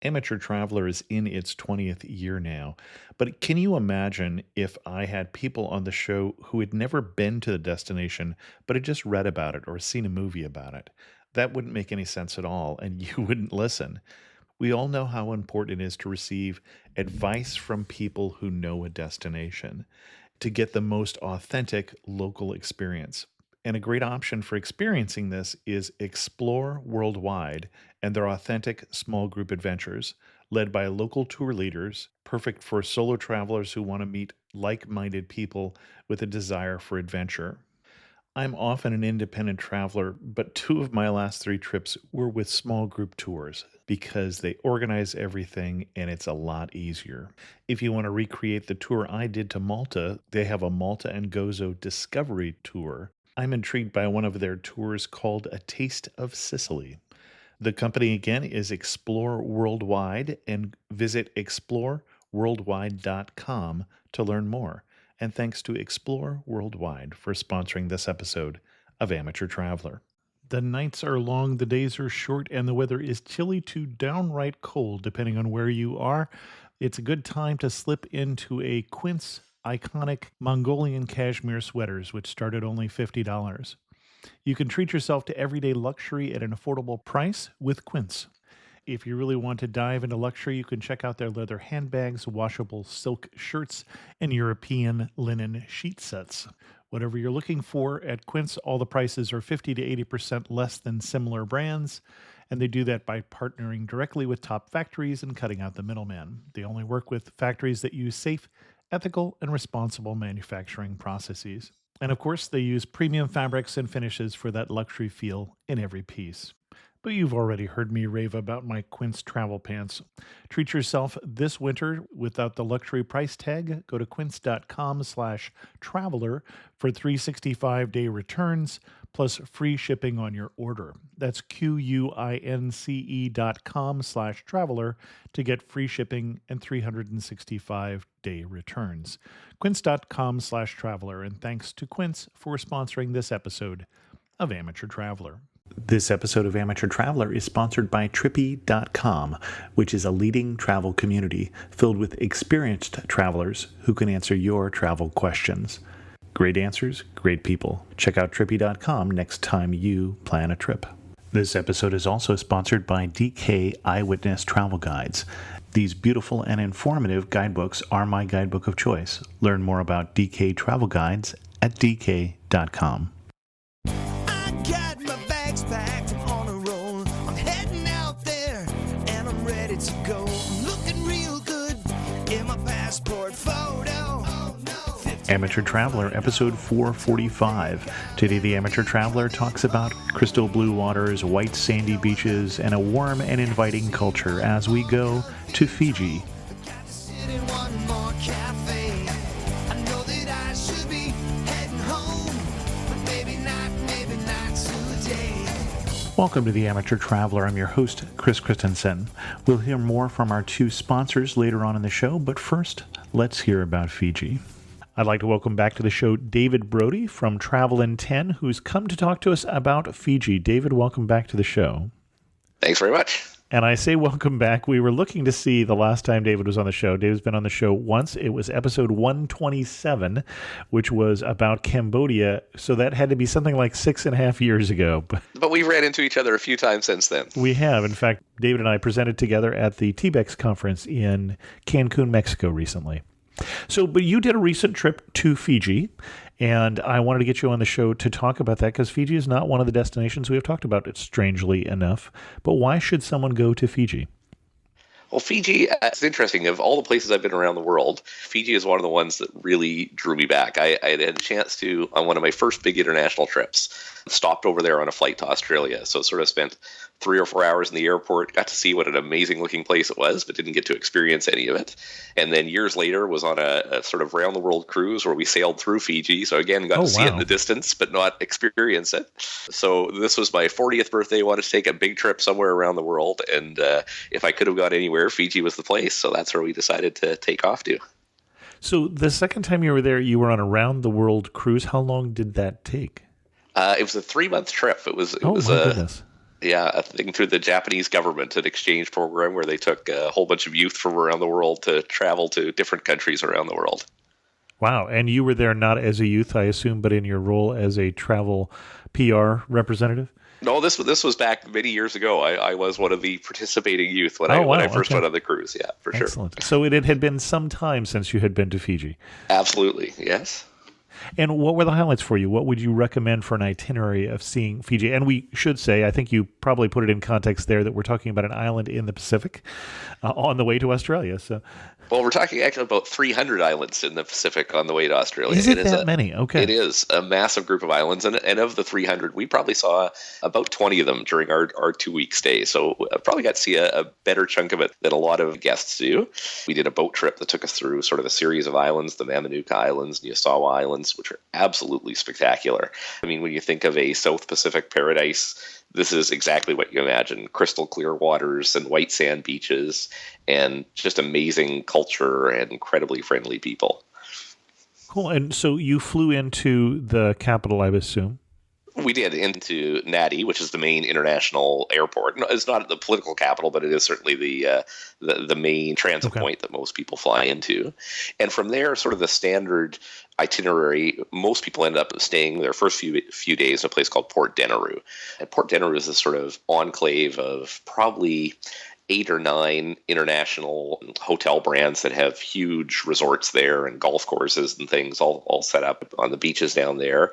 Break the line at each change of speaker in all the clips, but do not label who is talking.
Amateur Traveler is in its 20th year now, but can you imagine if I had people on the show who had never been to the destination, but had just read about it or seen a movie about it? That wouldn't make any sense at all, and you wouldn't listen. We all know how important it is to receive advice from people who know a destination to get the most authentic local experience. And a great option for experiencing this is Explore Worldwide and their authentic small group adventures, led by local tour leaders, perfect for solo travelers who want to meet like minded people with a desire for adventure. I'm often an independent traveler, but two of my last three trips were with small group tours because they organize everything and it's a lot easier. If you want to recreate the tour I did to Malta, they have a Malta and Gozo Discovery Tour. I'm intrigued by one of their tours called A Taste of Sicily. The company again is Explore Worldwide, and visit exploreworldwide.com to learn more. And thanks to Explore Worldwide for sponsoring this episode of Amateur Traveler. The nights are long, the days are short, and the weather is chilly to downright cold, depending on where you are. It's a good time to slip into a Quince iconic Mongolian cashmere sweaters, which start at only $50. You can treat yourself to everyday luxury at an affordable price with Quince. If you really want to dive into luxury, you can check out their leather handbags, washable silk shirts, and European linen sheet sets. Whatever you're looking for at Quince, all the prices are 50 to 80% less than similar brands, and they do that by partnering directly with top factories and cutting out the middleman. They only work with factories that use safe, ethical, and responsible manufacturing processes. And of course, they use premium fabrics and finishes for that luxury feel in every piece. But you've already heard me rave about my Quince travel pants. Treat yourself this winter without the luxury price tag. Go to quince.com/traveler for 365-day returns plus free shipping on your order. That's QUINCE.com/traveler to get free shipping and 365-day returns. Quince.com/traveler. And thanks to Quince for sponsoring this episode of Amateur Traveler. This episode of Amateur Traveler is sponsored by Trippy.com, which is a leading travel community filled with experienced travelers who can answer your travel questions. Great answers, great people. Check out Trippy.com next time you plan a trip. This episode is also sponsored by DK Eyewitness Travel Guides. These beautiful and informative guidebooks are my guidebook of choice. Learn more about DK Travel Guides at DK.com.
Packed on a roll. I'm heading out there and I'm ready to go. I'm looking real good in my passport photo. Oh, no.
Amateur Traveler, episode 445. Today, the Amateur Traveler talks about crystal blue waters, white sandy beaches, and a warm and inviting culture as we go to Fiji. Welcome to the Amateur Traveler. I'm your host, Chris Christensen. We'll hear more from our two sponsors later on in the show, but first, let's hear about Fiji. I'd like to welcome back to the show David Brodie from Travel in 10, who's come to talk to us about Fiji. David, welcome back to the show.
Thanks very much.
And I say welcome back. We were looking to see the last time David was on the show. David's been on the show once. It was episode 127, which was about Cambodia. So that had to be something like 6.5 years ago.
But we've ran into each other a few times since then.
We have. In fact, David and I presented together at the TBEX conference in Cancun, Mexico recently. So, but you did a recent trip to Fiji, and I wanted to get you on the show to talk about that because Fiji is not one of the destinations we have talked about, strangely enough. But why should someone go to Fiji?
Well, Fiji, it's interesting. Of all the places I've been around the world, Fiji is one of the ones that really drew me back. I had a chance to, on one of my first big international trips, stopped over there on a flight to Australia. So sort of spent 3 or 4 hours in the airport, got to see what an amazing looking place it was, but didn't get to experience any of it. And then years later was on a sort of round the world cruise where we sailed through Fiji. So again, got to see it in the distance, but not experience it. So this was my 40th birthday. I wanted to take a big trip somewhere around the world. And if I could have gone anywhere, Fiji was the place. So that's where we decided to take off to.
So the second time you were there, you were on a round the world cruise. How long did that take?
It was a 3-month trip. It was
my goodness.
Yeah, a thing through the Japanese government, an exchange program where they took a whole bunch of youth from around the world to travel to different countries around the world.
Wow. And you were there not as a youth, I assume, but in your role as a travel PR representative?
No, this was back many years ago. I was one of the participating youth when
Oh,
when
wow.
I first
Okay.
went on the cruise. Yeah, for sure.
Excellent. So it had been some time since you had been to Fiji.
Absolutely, yes.
And what were the highlights for you? What would you recommend for an itinerary of seeing Fiji? And we should say, I think you probably put it in context there, that we're talking about an island in the Pacific on the way to Australia. So
Well, we're talking actually about 300 islands in the Pacific on the way to Australia.
is it that many? Okay.
It is a massive group of islands, and of the 300, we probably saw about 20 of them during our 2-week stay. So I probably got to see a better chunk of it than a lot of guests do. We did a boat trip that took us through sort of a series of islands, the Mamanuca Islands, Niusawa Islands, which are absolutely spectacular. I mean, when you think of a South Pacific paradise, this is exactly what you imagine: crystal clear waters and white sand beaches and just amazing culture and incredibly friendly people.
Cool. And so you flew into the capital, I would assume.
We did, into Nadi, which is the main international airport. No, it's not the political capital, but it is certainly the main transit point that most people fly into. And from there, sort of the standard itinerary, most people end up staying their first few days in a place called Port Denaroo. And Port Denaroo is this sort of enclave of probably 8 or 9 international hotel brands that have huge resorts there and golf courses and things all set up on the beaches down there.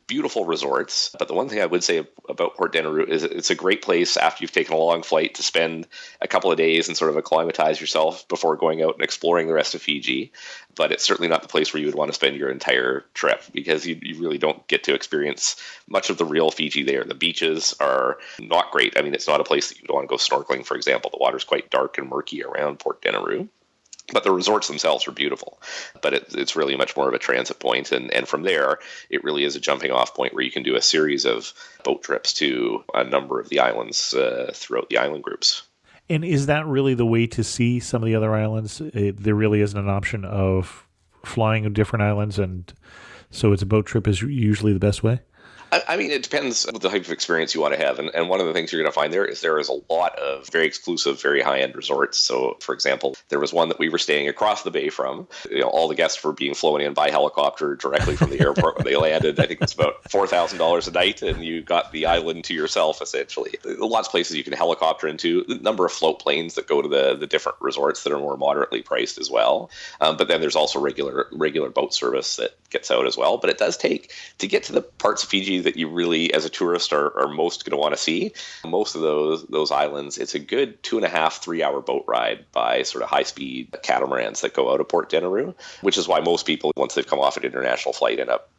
Beautiful resorts. But the one thing I would say about Port Denaroo is it's a great place after you've taken a long flight to spend a couple of days and sort of acclimatize yourself before going out and exploring the rest of Fiji. But it's certainly not the place where you would want to spend your entire trip, because you really don't get to experience much of the real Fiji there. The beaches are not great. I mean, it's not a place that you would want to go snorkeling, for example. The water's quite dark and murky around Port Denaroo. But the resorts themselves are beautiful. But it's really much more of a transit point. And from there, it really is a jumping off point where you can do a series of boat trips to a number of the islands throughout the island groups.
And is that really the way to see some of the other islands? There really isn't an option of flying to different islands, and so it's a boat trip is usually the best way?
I mean, it depends on the type of experience you want to have. And one of the things you're going to find there is a lot of very exclusive, very high-end resorts. So, for example, there was one that we were staying across the bay from. You know, all the guests were being flown in by helicopter directly from the airport when they landed. I think it's about $4,000 a night, and you got the island to yourself, essentially. Lots of places you can helicopter into. The number of float planes that go to the different resorts that are more moderately priced as well. But then there's also regular boat service that gets out as well. But it does take, to get to the parts of Fiji that you really, as a tourist, are most going to want to see. Most of those islands, it's a good 2.5-3 hour boat ride by sort of high-speed catamarans that go out of Port Denaroo, which is why most people, once they've come off an international flight, end up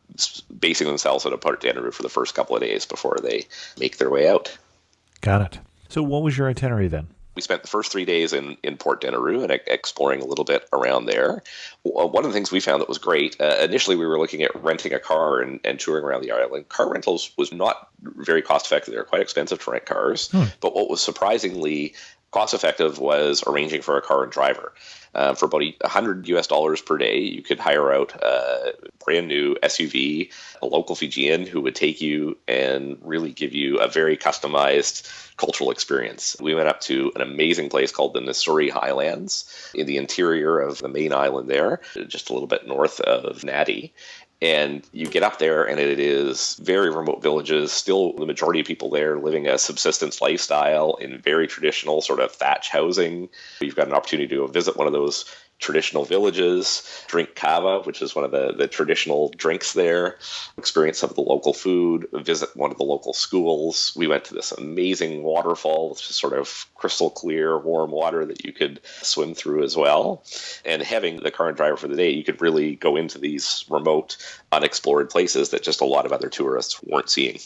basing themselves out of Port Denaroo for the first couple of days before they make their way out.
Got it. So what was your itinerary then?
We spent the first 3 days in Port Denaroo and exploring a little bit around there. One of the things we found that was great, initially we were looking at renting a car and touring around the island. Car rentals was not very cost effective. They were quite expensive to rent cars. But what was surprisingly cost effective was arranging for a car and driver. For about $100 per day, you could hire out a brand new SUV, a local Fijian who would take you and really give you a very customized cultural experience. We went up to an amazing place called the Nisuri Highlands in the interior of the main island there, just a little bit north of Nadi. And you get up there, and it is very remote villages. Still, the majority of people there living a subsistence lifestyle in very traditional sort of thatch housing. You've got an opportunity to go visit one of those traditional villages, drink kava, which is one of the traditional drinks there, experience some of the local food, visit one of the local schools. We went to this amazing waterfall with just sort of crystal clear, warm water that you could swim through as well. And having the car and driver for the day, you could really go into these remote, unexplored places that just a lot of other tourists weren't seeing.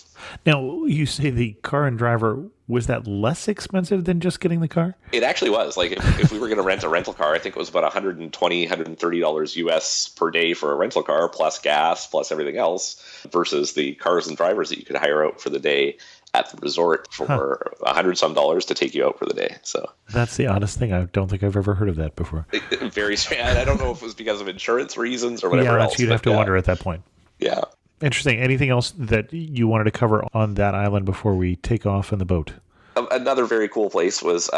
Now, you say the car and driver, was that less expensive than just getting the car?
It actually was. Like, if we were going to rent a rental car, I think it was about $120, $130 US per day for a rental car, plus gas, plus everything else, versus the cars and drivers that you could hire out for the day at the resort for $100 to take you out for the day. So
that's the oddest thing. I don't think I've ever heard of that before.
Very strange. I don't know if it was because of insurance reasons or whatever else.
You'd have to wonder at that point.
Yeah.
Interesting. Anything else that you wanted to cover on that island before we take off in the boat?
Another very cool place was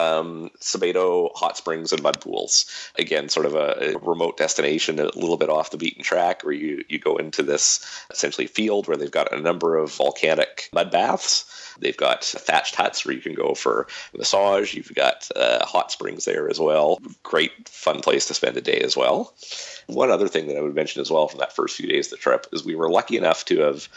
Sebago Hot Springs and Mud Pools. Again, sort of a remote destination, a little bit off the beaten track, where you go into this essentially field where they've got a number of volcanic mud baths. They've got thatched huts where you can go for a massage. You've got hot springs there as well. Great fun place to spend a day as well. One other thing that I would mention as well from that first few days of the trip is we were lucky enough to have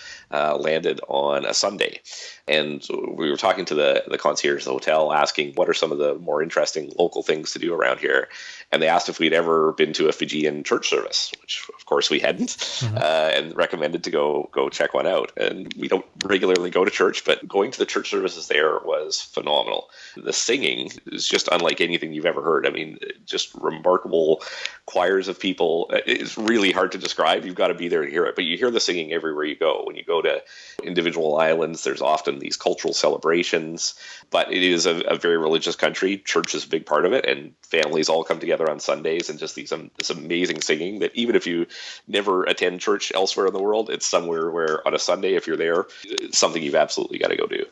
landed on a Sunday. And we were talking to the concierge of the hotel, asking what are some of the more interesting local things to do around here. And they asked if we'd ever been to a Fijian church service, which of course we hadn't, and recommended to go check one out. And we don't regularly go to church, but going to the church services there was phenomenal. The singing is just unlike anything you've ever heard. I mean, just remarkable choirs of people. It's really hard to describe. You've got to be there to hear it, but you hear the singing everywhere you go. When you go to individual islands, there's often these cultural celebrations, but it is a very religious country. Church is a big part of it, and families all come together on Sundays, and just this amazing singing that even if you never attend church elsewhere in the world, it's somewhere where on a Sunday, if you're there, it's something you've absolutely got to go do.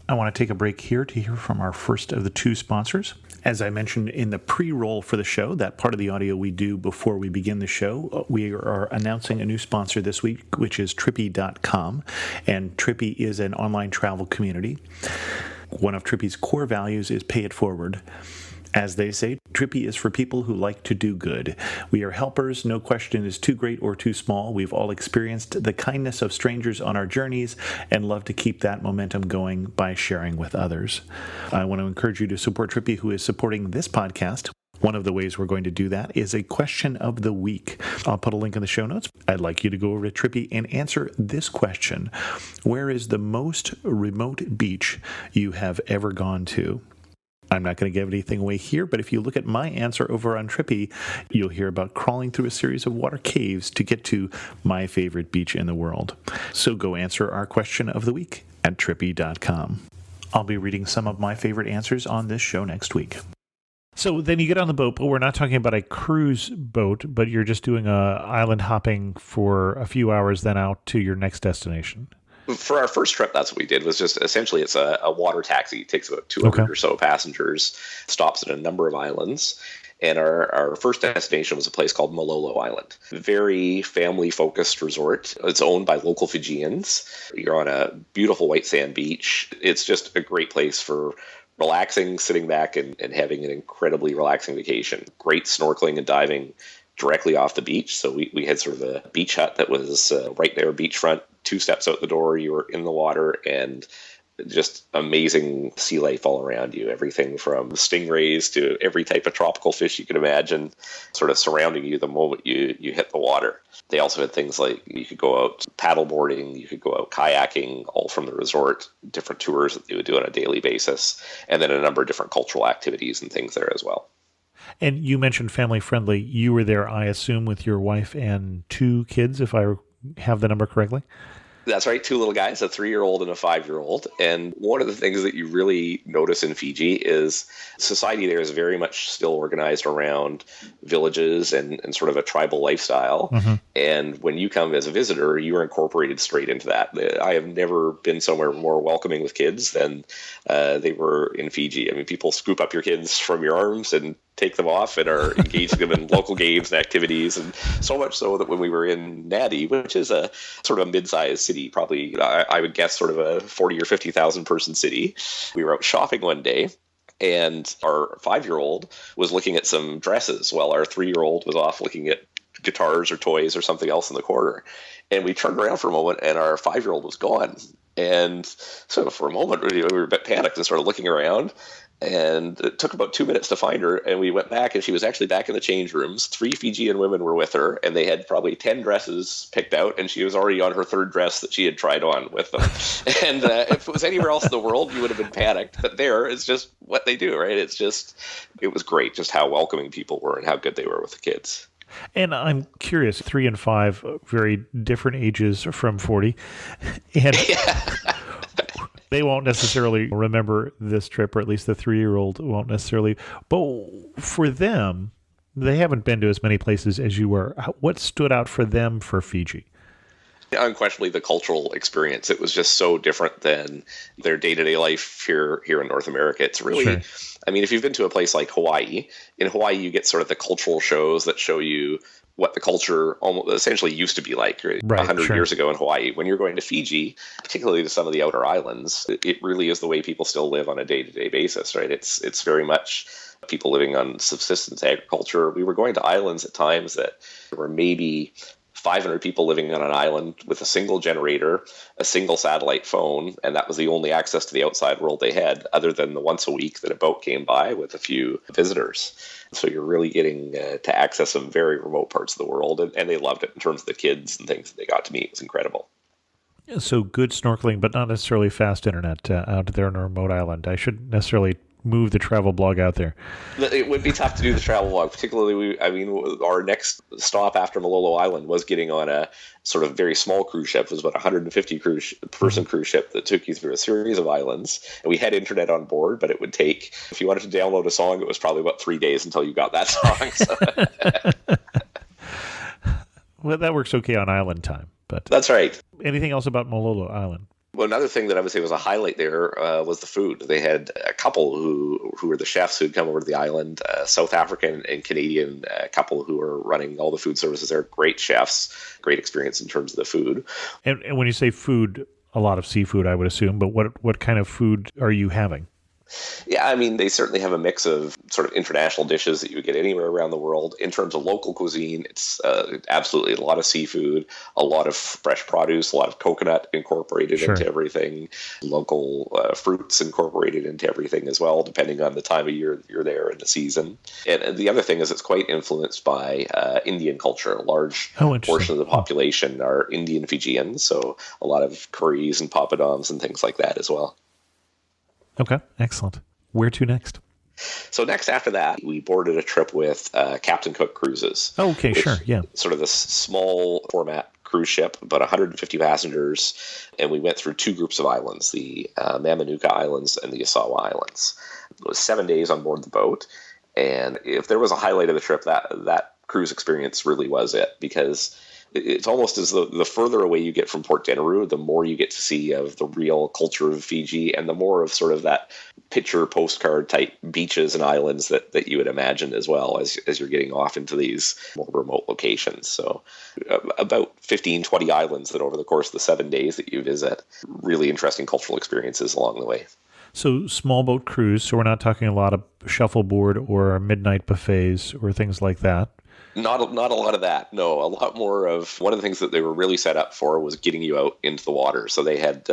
I want to take a break here to hear from our first of the two sponsors. As I mentioned in the pre-roll for the show, that part of the audio we do before we begin the show, we are announcing a new sponsor this week, which is Trippy.com. And Trippy is an online travel community. One of Trippy's core values is pay it forward. As they say, Trippy is for people who like to do good. We are helpers. No question is too great or too small. We've all experienced the kindness of strangers on our journeys and love to keep that momentum going by sharing with others. I want to encourage you to support Trippy, who is supporting this podcast. One of the ways we're going to do that is a question of the week. I'll put a link in the show notes. I'd like you to go over to Trippy and answer this question. Where is the most remote beach you have ever gone to? I'm not going to give anything away here, but if you look at my answer over on Trippy, you'll hear about crawling through a series of water caves to get to my favorite beach in the world. So go answer our question of the week at Trippy.com. I'll be reading some of my favorite answers on this show next week. So then you get on the boat, but we're not talking about a cruise boat, but you're just doing island hopping for a few hours, then out to your next destination.
For our first trip, that's what we did, was just essentially it's a water taxi. It takes about 200 or so passengers, stops at a number of islands. And our first destination was a place called Malolo Island. Very family-focused resort. It's owned by local Fijians. You're on a beautiful white sand beach. It's just a great place for relaxing, sitting back, and having an incredibly relaxing vacation. Great snorkeling and diving directly off the beach. So we had sort of a beach hut that was right there, beachfront, 2 steps out the door, you were in the water, and just amazing sea life all around you. Everything from stingrays to every type of tropical fish you could imagine sort of surrounding you the moment you hit the water. They also had things like you could go out paddleboarding, you could go out kayaking, all from the resort, different tours that they would do on a daily basis, and then a number of different cultural activities and things there as well.
And you mentioned family friendly. You were there, I assume, with your wife and 2 kids, if I have the number correctly?
That's right. 2 little guys, a 3-year-old and a 5-year-old. And one of the things that you really notice in Fiji is society there is very much still organized around villages and sort of a tribal lifestyle. Mm-hmm. And when you come as a visitor, you are incorporated straight into that. I have never been somewhere more welcoming with kids than they were in Fiji. I mean, people scoop up your kids from your arms and take them off and are engaging them in local games and activities. And so much so that when we were in Nadi, which is a sort of a mid-sized city, probably I would guess sort of a 40 or 50,000 person city, we were out shopping one day. And our 5-year-old was looking at some dresses while our 3-year-old was off looking at guitars or toys or something else in the corner. And we turned around for a moment and our 5-year-old was gone. And so for a moment, we were a bit panicked and started looking around. And it took about 2 minutes to find her, and we went back, and she was actually back in the change rooms. 3 Fijian women were with her, and they had probably 10 dresses picked out, and she was already on her 3rd dress that she had tried on with them. And if it was anywhere else in the world, you would have been panicked. But there, it's just what they do, right? It was great just how welcoming people were and how good they were with the kids.
And I'm curious, 3 and 5, very different ages from 40. And yeah. They won't necessarily remember this trip, or at least the 3-year-old won't necessarily. But for them, they haven't been to as many places as you were. What stood out for them for Fiji?
Unquestionably, the cultural experience, it was just so different than their day-to-day life here in North America. It's really,
Sure.
I mean, if you've been to a place like Hawaii, in Hawaii you get sort of the cultural shows that show you what the culture almost essentially used to be like
Right.
100
Sure.
years ago in Hawaii. When you're going to Fiji, particularly to some of the outer islands, it really is the way people still live on a day-to-day basis, right? It's very much people living on subsistence agriculture. We were going to islands at times that there were maybe 500 people living on an island with a single generator, a single satellite phone, and that was the only access to the outside world they had, other than the once a week that a boat came by with a few visitors. So you're really getting to access some very remote parts of the world, and they loved it in terms of the kids and things that they got to meet. It was incredible.
So good snorkeling, but not necessarily fast internet out there on a remote island. I shouldn't necessarily move the travel blog out there.
It would be tough to do the travel log, particularly, our next stop after Malolo Island was getting on a sort of very small cruise ship. It was about 150 person cruise ship that took you through a series of islands. And we had internet on board, but it would take, if you wanted to download a song, it was probably about 3 days until you got that song. So.
Well, that works okay on island time. But
That's right.
anything else about Mololo Island?
Well, another thing that I would say was a highlight there was the food. They had a couple who were the chefs who'd come over to the island, South African and Canadian couple who were running all the food services there. Great chefs, great experience in terms of the food.
And when you say food, a lot of seafood, I would assume. But what kind of food are you having?
Yeah, I mean, they certainly have a mix of sort of international dishes that you would get anywhere around the world. In terms of local cuisine, it's absolutely a lot of seafood, a lot of fresh produce, a lot of coconut incorporated
Sure.
into everything, local fruits incorporated into everything as well, depending on the time of year that you're there and the season. And the other thing is it's quite influenced by Indian culture. A large portion of the population are Indian Fijians, so a lot of curries and papadums and things like that as well.
Okay, excellent. Where to next?
So next after that, we boarded a trip with Captain Cook Cruises.
Oh, okay, sure, yeah.
Sort of this small format cruise ship, about 150 passengers, and we went through two groups of islands, the Mamanuca Islands and the Yasawa Islands. It was 7 days on board the boat, and if there was a highlight of the trip, that cruise experience really was it, because it's almost as the further away you get from Port Denaroo, the more you get to see of the real culture of Fiji and the more of sort of that picture postcard type beaches and islands that you would imagine as well as you're getting off into these more remote locations. So about 15, 20 islands that over the course of the 7 days that you visit, really interesting cultural experiences along the way.
So small boat cruise, so we're not talking a lot of shuffleboard or midnight buffets or things like that.
Not a lot of that. No, a lot more of one of the things that they were really set up for was getting you out into the water. So they had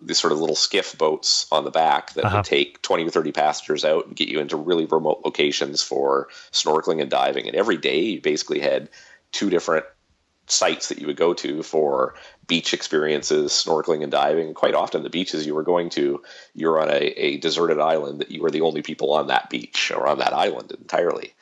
these sort of little skiff boats on the back that would take 20 or 30 passengers out and get you into really remote locations for snorkeling and diving. And every day you basically had two different sites that you would go to for beach experiences, snorkeling and diving. Quite often the beaches you were going to, you're on a deserted island that you were the only people on that beach or on that island entirely.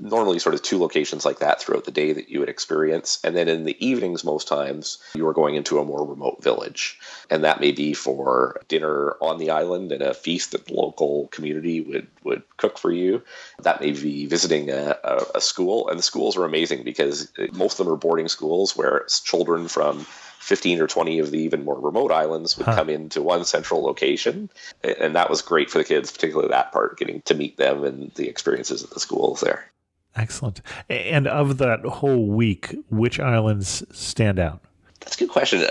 Normally sort of two locations like that throughout the day that you would experience. And then in the evenings, most times, you were going into a more remote village. And that may be for dinner on the island and a feast that the local community would cook for you. That may be visiting a school. And the schools are amazing because most of them are boarding schools where it's children from 15 or 20 of the even more remote islands would come into one central location. And that was great for the kids, particularly that part, getting to meet them and the experiences at the schools there.
Excellent. And of that whole week, which islands stand out?
That's a good question.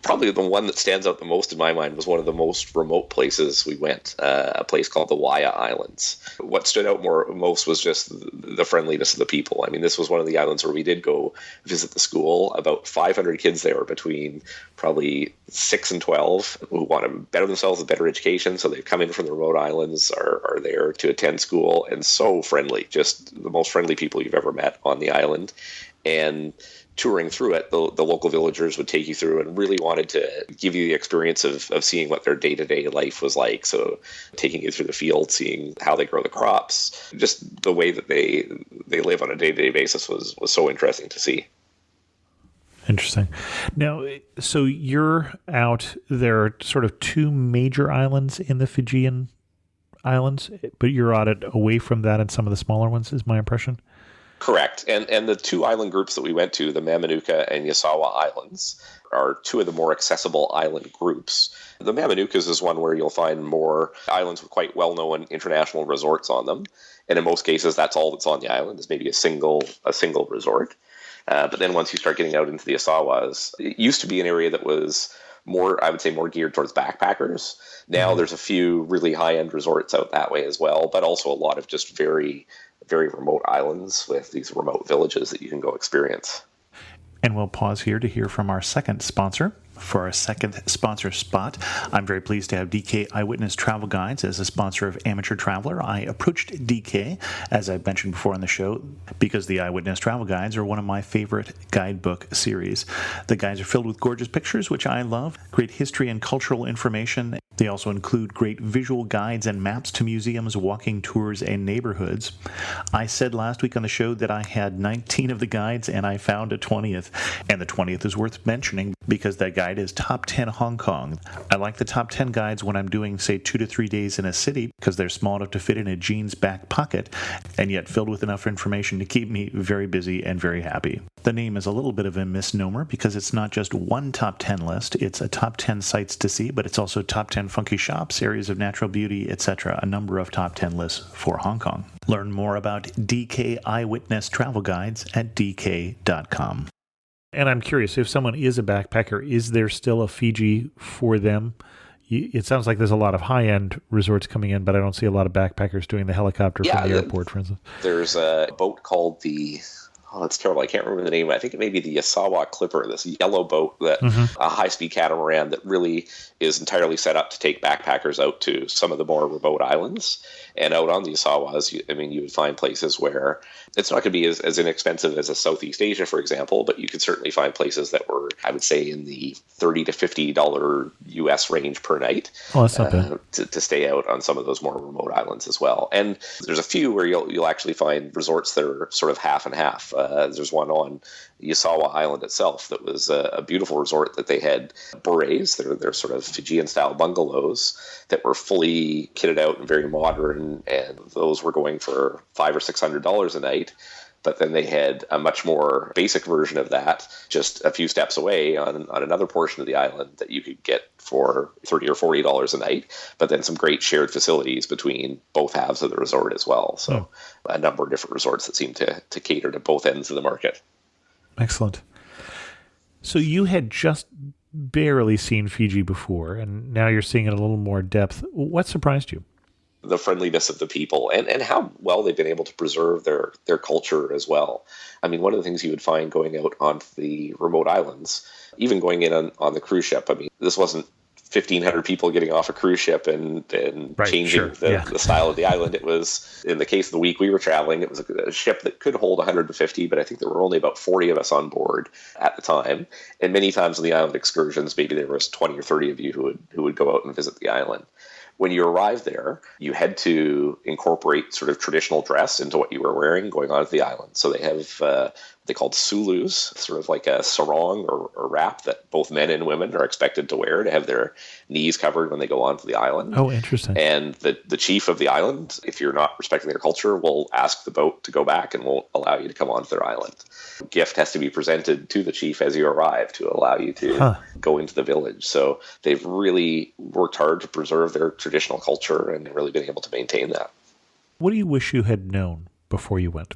Probably the one that stands out the most in my mind was one of the most remote places we went, a place called the Waia Islands. What stood out most was just the friendliness of the people. I mean, this was one of the islands where we did go visit the school. About 500 kids there between probably 6 and 12 who want to better themselves with better education. So they've come in from the remote islands, are there to attend school, and so friendly, just the most friendly people you've ever met on the island. And touring through it, the local villagers would take you through and really wanted to give you the experience of seeing what their day-to-day life was like. So taking you through the field, seeing how they grow the crops, just the way that they live on a day-to-day basis was so interesting to see.
Interesting. Now, so you're out, there are sort of two major islands in the Fijian Islands, but you're at it away from that and some of the smaller ones, is my impression?
Correct. And the two island groups that we went to, the Mamanuca and Yasawa Islands, are two of the more accessible island groups. The Mamanucas is one where you'll find more islands with quite well-known international resorts on them. And in most cases, that's all that's on the island, is maybe a single resort. But then once you start getting out into the Asawas, it used to be an area that was more, I would say, more geared towards backpackers. Now there's a few really high-end resorts out that way as well, but also a lot of just very, very remote islands with these remote villages that you can go experience.
And we'll pause here to hear from our second sponsor. For our second sponsor spot, I'm very pleased to have DK Eyewitness Travel Guides as a sponsor of Amateur Traveler. I approached DK, as I've mentioned before on the show, because the Eyewitness Travel Guides are one of my favorite guidebook series. The guides are filled with gorgeous pictures, which I love, great history and cultural information. They also include great visual guides and maps to museums, walking tours, and neighborhoods. I said last week on the show that I had 19 of the guides, and I found a 20th. And the 20th is worth mentioning because that guide is Top 10 Hong Kong. I like the Top 10 guides when I'm doing, say, 2 to 3 days in a city because they're small enough to fit in a jeans back pocket and yet filled with enough information to keep me very busy and very happy. The name is a little bit of a misnomer because it's not just one Top 10 list. It's a Top 10 sites to see, but it's also Top 10 funky shops, areas of natural beauty, etc. A number of Top 10 lists for Hong Kong. Learn more about DK Eyewitness Travel Guides at dk.com. And I'm curious, if someone is a backpacker, is there still a Fiji for them? It sounds like there's a lot of high-end resorts coming in, but I don't see a lot of backpackers doing the helicopter from the airport, for instance.
There's a boat called that's terrible. I can't remember the name. I think it may be the Yasawa Clipper, this yellow boat, that a high-speed catamaran that really is entirely set up to take backpackers out to some of the more remote islands. And out on the Yasawas, you would find places where it's not going to be as inexpensive as a Southeast Asia, for example, but you could certainly find places that were, I would say, in the $30 to $50 US range per night.
Oh, that's not bad.
To stay out on some of those more remote islands as well. And there's a few where you'll actually find resorts that are sort of half and half. There's one on Yasawa Island itself that was a beautiful resort that they had berets. They're sort of Fijian-style bungalows that were fully kitted out and very modern, and those were going for $500 or $600 a night. But then they had a much more basic version of that just a few steps away on another portion of the island that you could get for $30 or $40 a night, but then some great shared facilities between both halves of the resort as well. So a number of different resorts that seem to cater to both ends of the market.
Excellent. So you had just barely seen Fiji before, and now you're seeing it a little more depth. What surprised you?
The friendliness of the people and how well they've been able to preserve their culture as well. I mean, one of the things you would find going out on the remote islands, even going in on the cruise ship, this wasn't 1,500 people getting off a cruise ship and changing the style of the island. It was, in the case of the week we were traveling, it was a ship that could hold 150, but I think there were only about 40 of us on board at the time. And many times on the island excursions, maybe there was 20 or 30 of you who would go out and visit the island. When you arrive there, you had to incorporate sort of traditional dress into what you were wearing going onto the island. So they have what they called sulus, sort of like a sarong or wrap that both men and women are expected to wear to have their knees covered when they go onto the island.
Oh, interesting.
And the chief of the island, if you're not respecting their culture, will ask the boat to go back and won't allow you to come onto their island. A gift has to be presented to the chief as you arrive to allow you to go into the village. So they've really worked hard to preserve their traditional culture and really been able to maintain that.
What do you wish you had known before you went?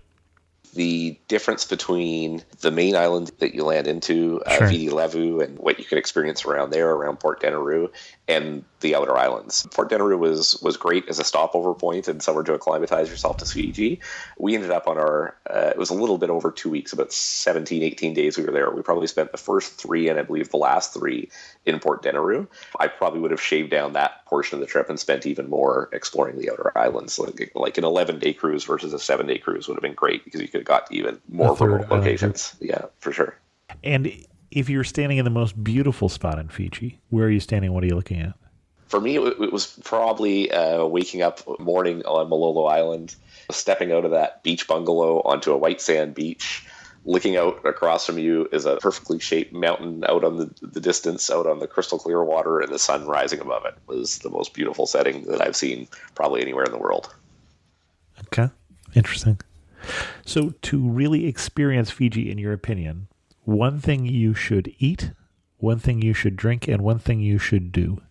The difference between the main island that you land into, Viti Levu, and what you can experience around there, around Port Denarau, and the outer islands. Port Denarau was great as a stopover point and somewhere to acclimatize yourself to Fiji. We ended up on it was a little bit over 2 weeks, about 17, 18 days we were there. We probably spent the first 3 and I believe the last 3 in Port Denarau. I probably would have shaved down that portion of the trip and spent even more exploring the outer islands. Like an 11-day cruise versus a 7-day cruise would have been great because you could have got to even more remote locations. Yeah, for sure.
And if you're standing in the most beautiful spot in Fiji, where are you standing? What are you looking at?
For me, it was probably waking up morning on Malolo Island, stepping out of that beach bungalow onto a white sand beach. Looking out across from you is a perfectly shaped mountain out on the distance, out on the crystal clear water, and the sun rising above it was the most beautiful setting that I've seen probably anywhere in the world.
Okay, interesting. So to really experience Fiji, in your opinion, one thing you should eat, one thing you should drink, and one thing you should do.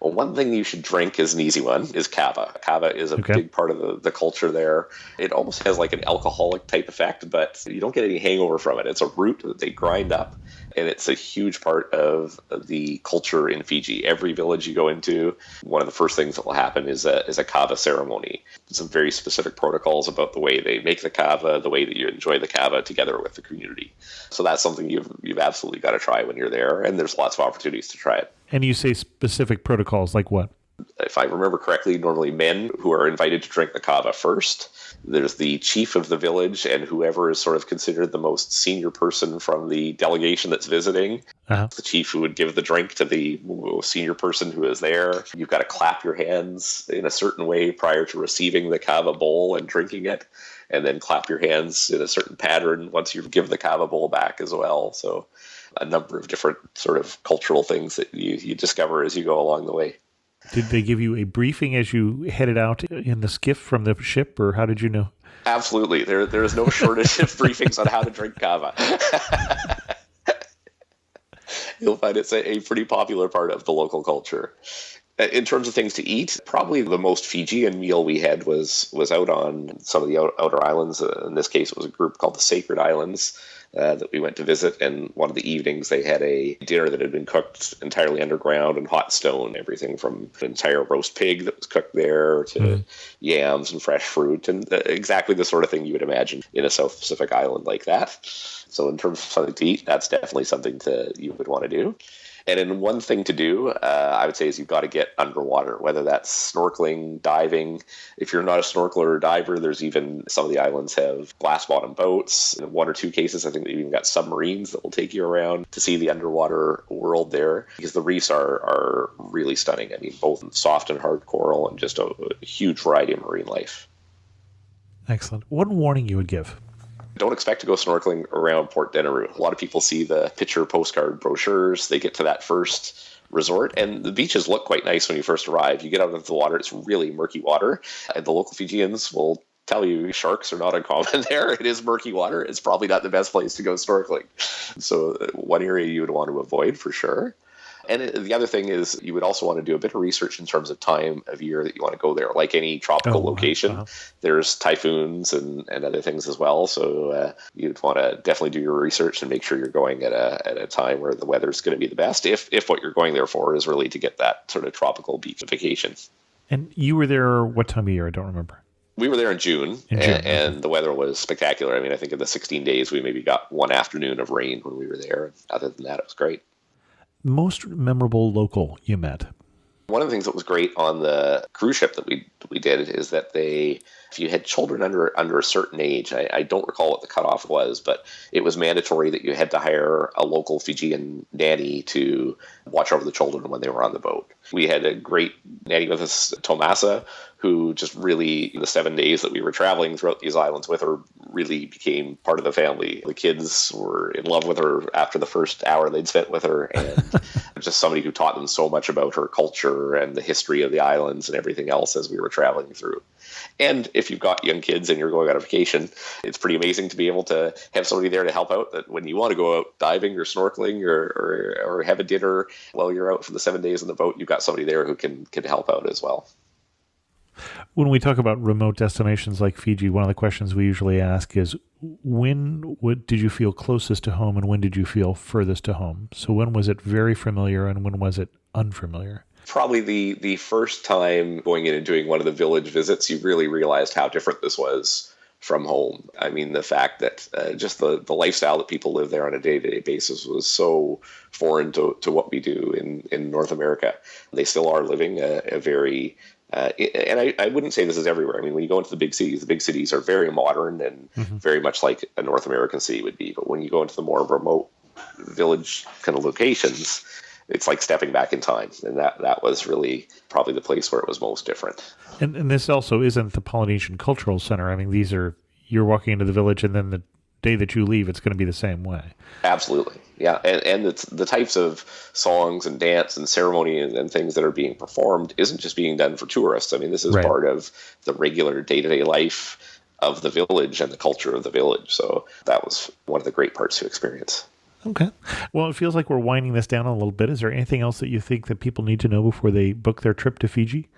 Well, one thing you should drink is an easy one, is kava. Kava is a
Okay.
big part of the culture there. It almost has like an alcoholic type effect, but you don't get any hangover from it. It's a root that they grind up, and it's a huge part of the culture in Fiji. Every village you go into, one of the first things that will happen is a kava ceremony. Some very specific protocols about the way they make the kava, the way that you enjoy the kava together with the community. So that's something you've absolutely got to try when you're there, and there's lots of opportunities to try it.
And you say specific protocols like what?
If I remember correctly, normally men who are invited to drink the kava first. There's the chief of the village and whoever is sort of considered the most senior person from the delegation that's visiting.
Uh-huh.
The chief who would give the drink to the senior person who is there. You've got to clap your hands in a certain way prior to receiving the kava bowl and drinking it, and then clap your hands in a certain pattern once you give the kava bowl back as well. So a number of different sort of cultural things that you discover as you go along the way.
Did they give you a briefing as you headed out in the skiff from the ship, or how did you know?
Absolutely. There is no shortage of briefings on how to drink kava. You'll find it's a pretty popular part of the local culture. In terms of things to eat, probably the most Fijian meal we had was out on some of the outer islands. In this case, it was a group called the Sacred Islands that we went to visit. And one of the evenings, they had a dinner that had been cooked entirely underground in hot stone. Everything from an entire roast pig that was cooked there to yams and fresh fruit, and exactly the sort of thing you would imagine in a South Pacific island like that. So in terms of something to eat, that's definitely something you would want to do. And then one thing to do, I would say, is you've got to get underwater, whether that's snorkeling, diving. If you're not a snorkeler or diver, there's even some of the islands have glass-bottom boats. In one or two cases, I think they've even got submarines that will take you around to see the underwater world there, because the reefs are really stunning. I mean, both soft and hard coral and just a huge variety of marine life.
Excellent. One warning you would give?
Don't expect to go snorkeling around Port Denaroo. A lot of people see the picture postcard brochures. They get to that first resort, and the beaches look quite nice when you first arrive. You get out into the water, it's really murky water, and the local Fijians will tell you sharks are not uncommon there. It is murky water. It's probably not the best place to go snorkeling. So one area you would want to avoid for sure. And the other thing is you would also want to do a bit of research in terms of time of year that you want to go there. Like any tropical location, there's typhoons and other things as well. So you'd want to definitely do your research and make sure you're going at a time where the weather's going to be the best, if what you're going there for is really to get that sort of tropical beach vacation.
And you were there what time of year? I don't remember.
We were there in June, and the weather was spectacular. I mean, I think in the 16 days, we maybe got one afternoon of rain when we were there. Other than that, it was great.
Most memorable local you met?
One of the things that was great on the cruise ship that we did is that if you had children under a certain age, I don't recall what the cutoff was, but it was mandatory that you had to hire a local Fijian nanny to watch over the children when they were on the boat. We had a great nanny with us, Tomasa, who just really, in the 7 days that we were traveling throughout these islands with her, really became part of the family. The kids were in love with her after the first hour they'd spent with her, and just somebody who taught them so much about her culture and the history of the islands and everything else as we were traveling through. And if you've got young kids and you're going on a vacation, it's pretty amazing to be able to have somebody there to help out, that when you want to go out diving or snorkeling or have a dinner while you're out for the 7 days on the boat, you've got somebody there who can help out as well.
When we talk about remote destinations like Fiji, one of the questions we usually ask is, when did you feel closest to home and when did you feel furthest to home? So when was it very familiar and when was it unfamiliar?
Probably the first time going in and doing one of the village visits, you really realized how different this was from home. I mean, the fact that just the lifestyle that people live there on a day-to-day basis was so foreign to what we do in North America. They still are living a very... and I wouldn't say this is everywhere. I mean, when you go into the big cities are very modern and very much like a North American city would be. But when you go into the more remote village kind of locations, it's like stepping back in time. And that was really probably the place where it was most different. And
this also isn't the Polynesian Cultural Center. I mean, you're walking into the village and then the day that you leave, it's going to be the same way.
Absolutely. Yeah. And it's the types of songs and dance and ceremony and things that are being performed isn't just being done for tourists. I mean, this is part of the regular day-to-day life of the village and the culture of the village. So that was one of the great parts to experience.
Okay. Well, it feels like we're winding this down a little bit. Is there anything else that you think that people need to know before they book their trip to Fiji?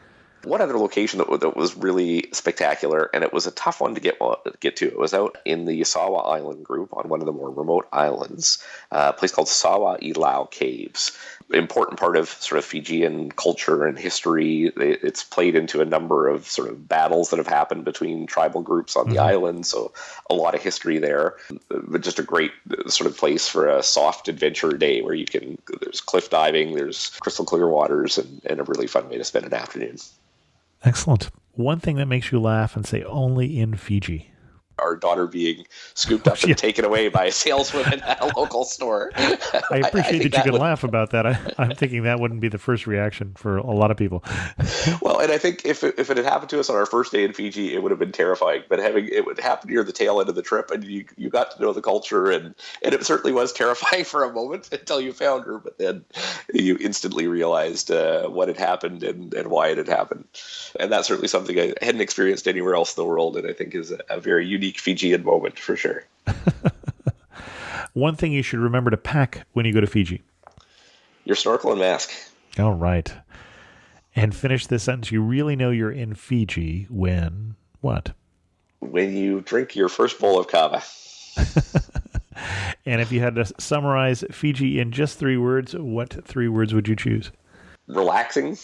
One other location that was really spectacular, and it was a tough one to get to. It was out in the Sawa Island group on one of the more remote islands, a place called Sawa Ilau Caves. Important part of sort of Fijian culture and history. It's played into a number of sort of battles that have happened between tribal groups on the island, so a lot of history there. But just a great sort of place for a soft adventure day where there's cliff diving, there's crystal clear waters, and a really fun way to spend an afternoon.
Excellent. One thing that makes you laugh and say only in Fiji.
Our daughter being scooped up and taken away by a saleswoman at a local store.
I appreciate that you can laugh about that. I'm thinking that wouldn't be the first reaction for a lot of people.
Well, and I think if it had happened to us on our first day in Fiji, it would have been terrifying. But it would happen near the tail end of the trip, and you got to know the culture, and it certainly was terrifying for a moment until you found her. But then you instantly realized what had happened and why it had happened. And that's certainly something I hadn't experienced anywhere else in the world, and I think is a very unique Fijian moment for sure.
One thing you should remember to pack when you go to Fiji.
Your snorkel and mask.
All right. And finish this sentence. You really know you're in Fiji when what?
When you drink your first bowl of kava.
And if you had to summarize Fiji in just 3 words, what 3 words would you choose?
Relaxing.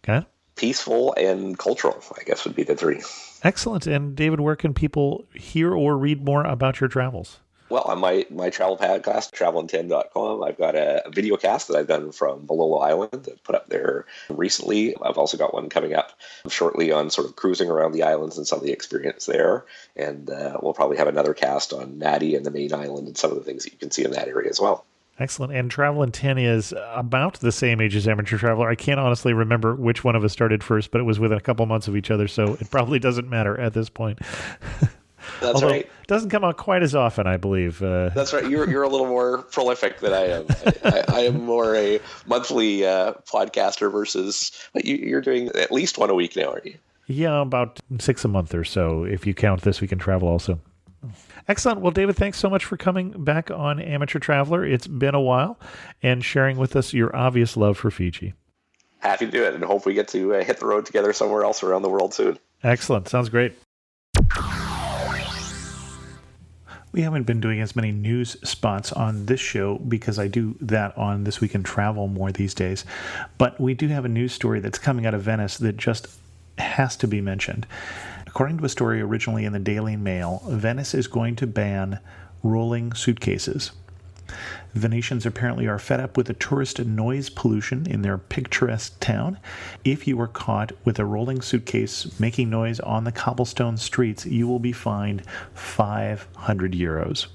Okay.
Peaceful and cultural, I guess, would be the 3.
Excellent. And David, where can people hear or read more about your travels?
Well, on my travel podcast, travelandten.com, I've got a video cast that I've done from Malolo Island that put up there recently. I've also got one coming up shortly on sort of cruising around the islands and some of the experience there. And we'll probably have another cast on Nadi and the main island and some of the things that you can see in that area as well.
Excellent. And Travel in 10 is about the same age as Amateur Traveler. I can't honestly remember which one of us started first, but it was within a couple months of each other, so it probably doesn't matter at this point.
That's right.
It doesn't come out quite as often, I believe.
That's right. You're a little more prolific than I am. I am more a monthly podcaster versus you're doing at least one a week now, aren't you?
Yeah, about 6 a month or so, if you count This Week in Travel also. Excellent. Well, David, thanks so much for coming back on Amateur Traveler. It's been a while, and sharing with us your obvious love for Fiji.
Happy to do it, and hope we get to hit the road together somewhere else around the world soon.
Excellent. Sounds great. We haven't been doing as many news spots on this show because I do that on This Week in Travel more these days. But we do have a news story that's coming out of Venice that just has to be mentioned. According to a story originally in the Daily Mail, Venice is going to ban rolling suitcases. Venetians apparently are fed up with the tourist noise pollution in their picturesque town. If you were caught with a rolling suitcase making noise on the cobblestone streets, you will be fined 500 euros.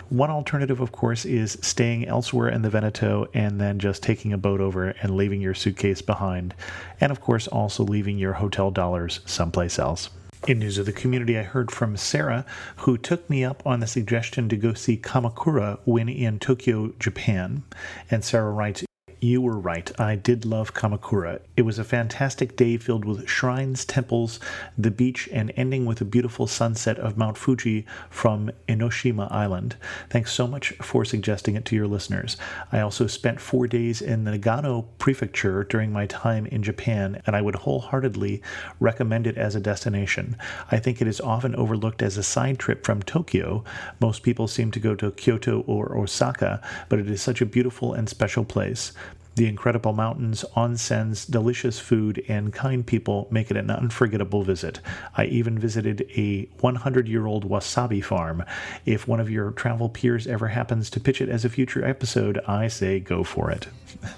One alternative, of course, is staying elsewhere in the Veneto and then just taking a boat over and leaving your suitcase behind. And, of course, also leaving your hotel dollars someplace else. In news of the community, I heard from Sarah, who took me up on the suggestion to go see Kamakura when in Tokyo, Japan. And Sarah writes, "You were right. I did love Kamakura. It was a fantastic day filled with shrines, temples, the beach, and ending with a beautiful sunset of Mount Fuji from Enoshima Island. Thanks so much for suggesting it to your listeners. I also spent 4 days in the Nagano Prefecture during my time in Japan, and I would wholeheartedly recommend it as a destination. I think it is often overlooked as a side trip from Tokyo. Most people seem to go to Kyoto or Osaka, but it is such a beautiful and special place. The incredible mountains, onsens, delicious food, and kind people make it an unforgettable visit. I even visited a 100-year-old wasabi farm. If one of your travel peers ever happens to pitch it as a future episode, I say go for it."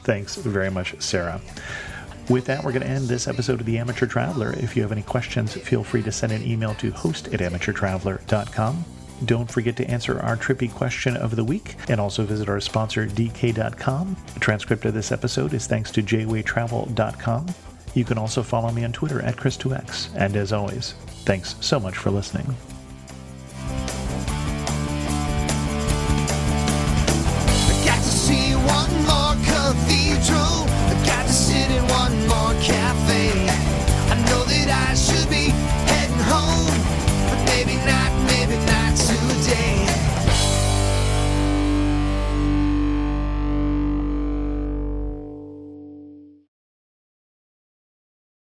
Thanks very much, Sarah. With that, we're going to end this episode of The Amateur Traveler. If you have any questions, feel free to send an email to host@amateurtraveler.com. Don't forget to answer our trippy question of the week and also visit our sponsor, DK.com. A transcript of this episode is thanks to jwaytravel.com. You can also follow me on Twitter @Chris2X. And as always, thanks so much for listening.
I got to see one more cathedral. I got to sit in one more